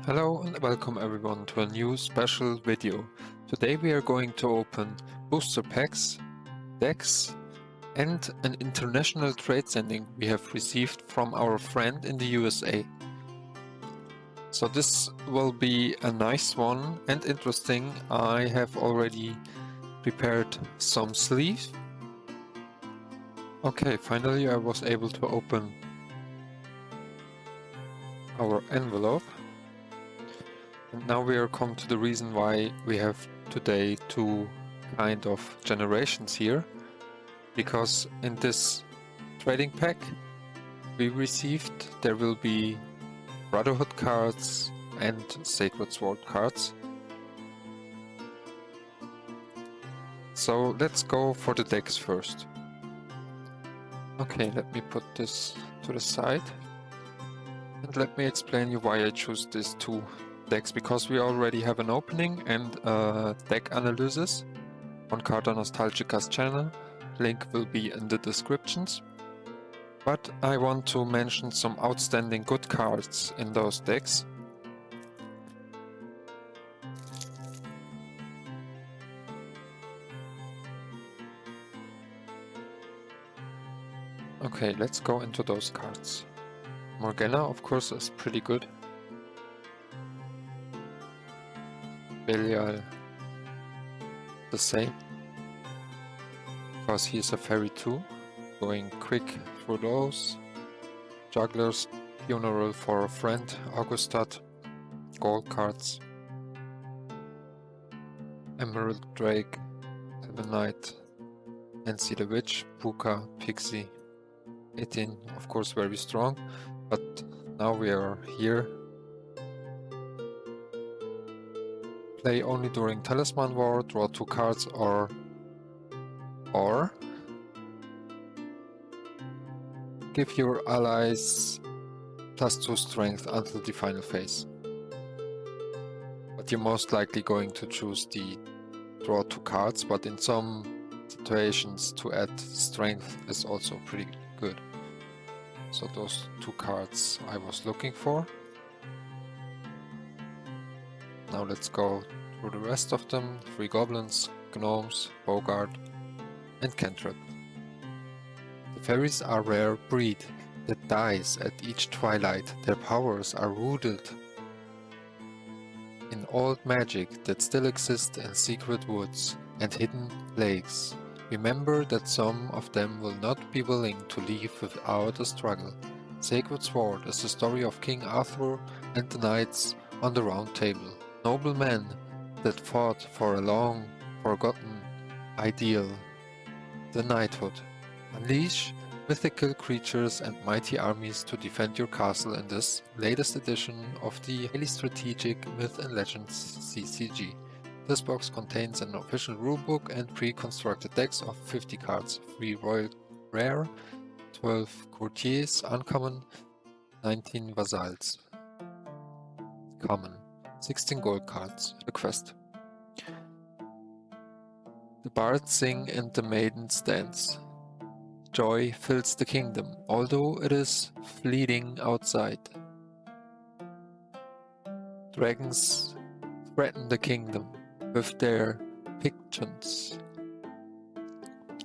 Hello and welcome everyone to a new special video. Today we are going to open booster packs, decks and an international trade sending we have received from our friend in the USA. So this will be a nice one and interesting. I have already prepared some sleeves. Okay, finally I was able to open our envelope. And now we are come to the reason why we have today two kind of generations here, because in this trading pack we received there will be Brotherhood cards and Sacred Sword cards. So let's go for the decks first. Okay, let me put this to the side and let me explain you why I choose these two decks, because we already have an opening and a deck analysis on Carta Nostalgica's channel. Link will be in the descriptions. But I want to mention some outstanding good cards in those decks. Okay, let's go into those cards. Morgana, of course, is pretty good. Belial, the same, because he's a fairy too, going quick through those. Jugglers, Funeral for a Friend, Augustat, gold cards. Emerald Drake, Heaven Knight, Nancy the Witch, Puka, Pixie, 18, of course very strong, but now we are here. Play only during Talisman War, draw 2 cards, or give your allies +2 strength until the final phase. But you're most likely going to choose the draw 2 cards, but in some situations to add strength is also pretty good. So those 2 cards I was looking for. Now let's go through the rest of them. 3 goblins, gnomes, bogart and cantrip. The fairies are a rare breed that dies at each twilight. Their powers are rooted in old magic that still exists in secret woods and hidden lakes. Remember that some of them will not be willing to leave without a struggle. Sacred Sword is the story of King Arthur and the knights on the Round Table. Noble men that fought for a long forgotten ideal, the knighthood. Unleash mythical creatures and mighty armies to defend your castle in this latest edition of the highly strategic Myth and Legends CCG. This box contains an official rulebook and pre-constructed decks of 50 cards, 3 royal rare, 12 courtiers uncommon, 19 vassals common, 16 gold cards. Request. The bards sing and the maidens dance. Joy fills the kingdom, although it is fleeting outside. Dragons threaten the kingdom with their pictions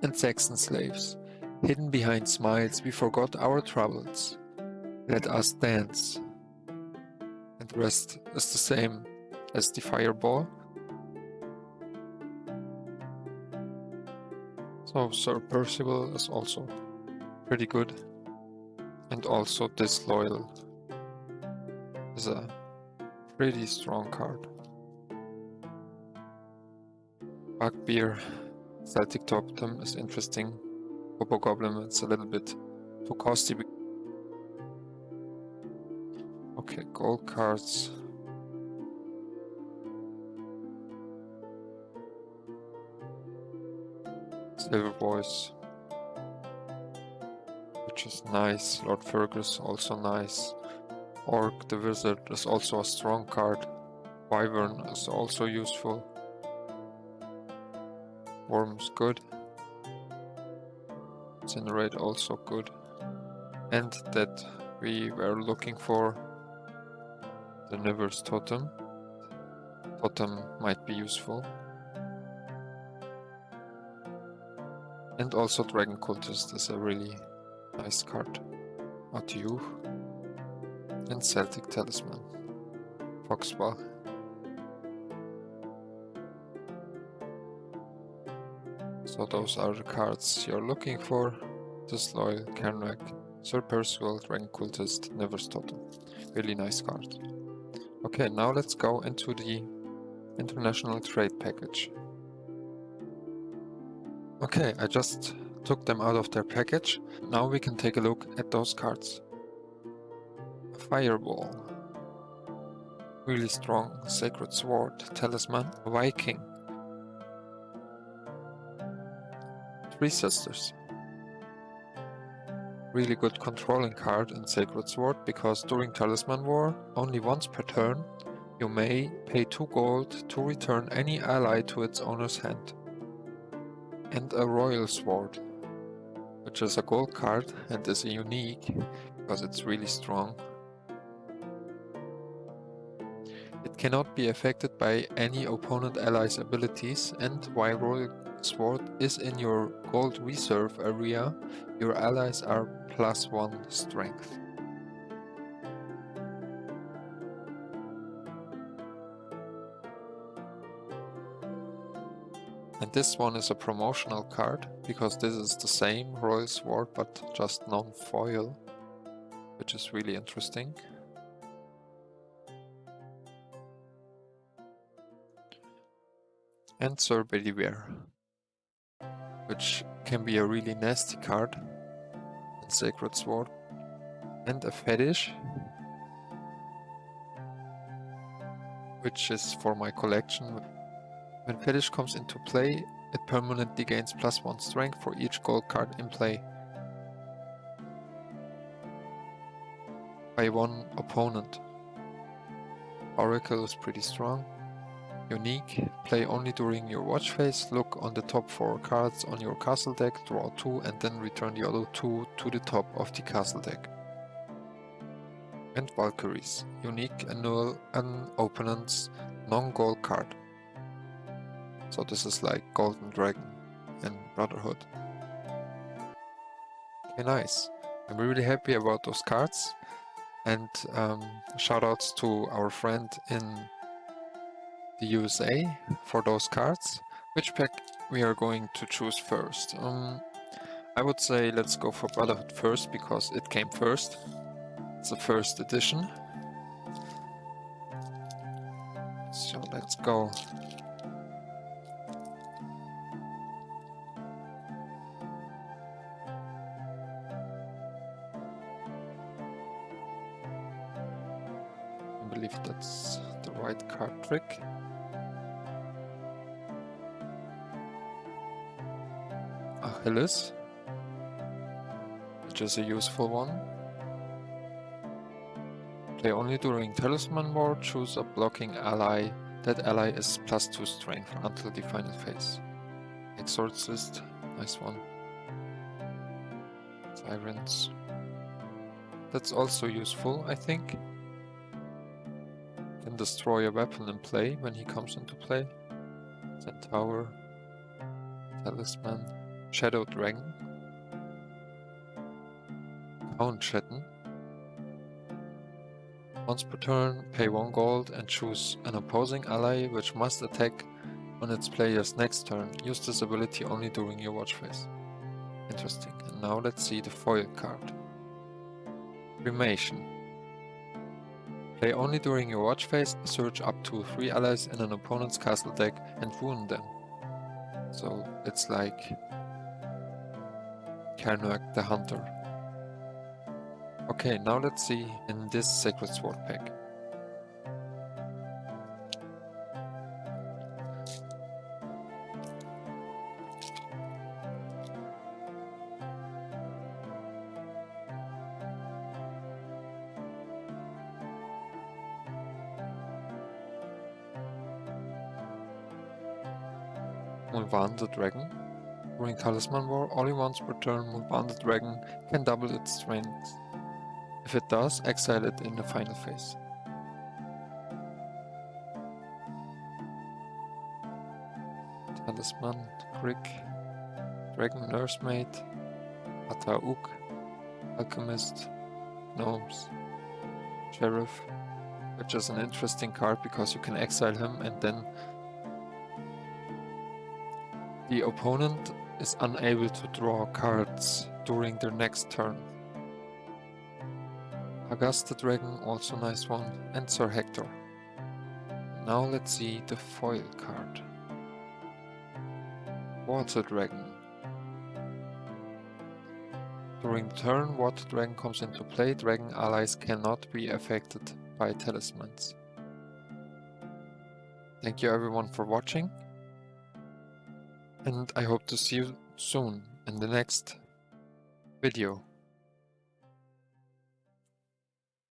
and Saxon slaves. Hidden behind smiles, we forgot our troubles. Let us dance. And the rest is the same as the fireball. So Sir Percival is also pretty good. And also Disloyal is a pretty strong card. Bugbear, Celtic Totem is interesting. Bobo Goblin, it's a little bit too costly. Okay, gold cards. Silver Boys, which is nice. Lord Fergus, also nice. Orc the Wizard is also a strong card. Wyvern is also useful. Worm's good. Incinerate also good. And that we were looking for the Niver's Totem. Totem might be useful. And also Dragon Cultist is a really nice card. Atu. And Celtic Talisman. Foxball. So those are the cards you're looking for. Disloyal, Karnak, Sir Percival, Dragon Cultist, Niver's Totem. Really nice card. Okay, now let's go into the international trade package. Okay, I just took them out of their package. Now we can take a look at those cards. Fireball. Really strong. Sacred Sword. Talisman. Viking. Three Sisters. Really good controlling card in Sacred Sword because during Talisman War, only once per turn, you may pay 2 gold to return any ally to its owner's hand. And a Royal Sword, which is a gold card and is a unique because it's really strong. It cannot be affected by any opponent ally's abilities, and while Royal Sword is in your gold reserve area, your allies are +1 strength. And this one is a promotional card, because this is the same Royal Sword but just non-foil, which is really interesting. And Sir Bedivere, which can be a really nasty card in Sacred Sword. And a Fetish, which is for my collection. When Fetish comes into play, it permanently gains +1 strength for each gold card in play by one opponent. Oracle is pretty strong. Unique, play only during your watch phase, look on the top 4 cards on your castle deck, draw 2 and then return the other 2 to the top of the castle deck. And Valkyries, unique, annul an opponent's non-gold card. So this is like Golden Dragon and Brotherhood. Okay, nice. I'm really happy about those cards. And shoutouts to our friend in the USA for those cards. Which pack we are going to choose first? I would say let's go for Brotherhood first because it came first. It's the first edition. So let's go. I believe that's the right card trick. Achilles, which is a useful one. Play only during Talisman War, choose a blocking ally. That ally is +2 strength until the final phase. Exorcist, nice one. Sirens. That's also useful, I think. Can destroy a weapon in play when he comes into play. Centaur. Talisman. Shadow Dragon. Count Shatten. Once per turn, pay 1 gold and choose an opposing ally which must attack on its player's next turn. Use this ability only during your watch phase. Interesting. And now let's see the foil card. Cremation. Play only during your watch phase, search up to 3 allies in an opponent's castle deck and ruin them. So it's like Karnak the Hunter. Okay, now let's see in this Sacred Sword pack. Mulvan the Dragon. During Talisman War, only once per turn, Mulvan the Dragon can double its strength. If it does, exile it in the final phase. Talisman, Crick, Dragon Nursemaid, Atauk, Alchemist, Gnomes, Sheriff, which is an interesting card because you can exile him and then the opponent is unable to draw cards during their next turn. Augusta Dragon, also nice one, and Sir Hector. Now let's see the foil card. Water Dragon. During the turn, Water Dragon comes into play. Dragon allies cannot be affected by talismans. Thank you everyone for watching, and I hope to see you soon in the next video.